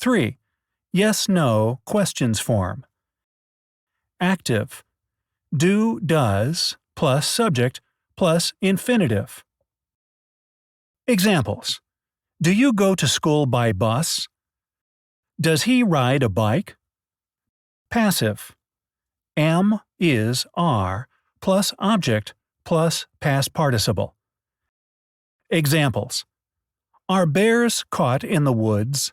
3. Yes/no questions form. Active. Do, does, plus subject, plus infinitive. Examples. Do you go to school by bus? Does he ride a bike? Passive. Am, is, are, plus object, plus past participle. Examples. Are bears caught in the woods?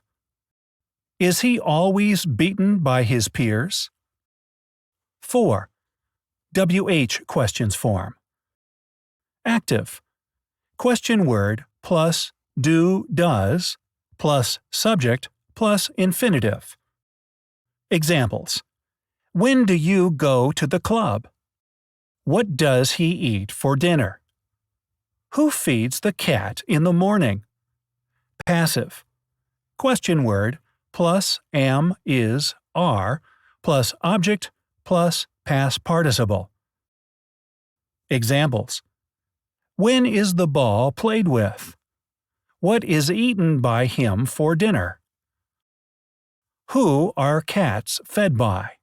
Is he always beaten by his peers? 4. WH questions form. Active. Question word plus do, does, plus subject, plus infinitive. Examples. When do you go to the club? What does he eat for dinner? Who feeds the cat in the morning? Passive. Question word plus am, is, are, plus object, plus past participle. Examples. When is the ball played with? What is eaten by him for dinner? Who are cats fed by?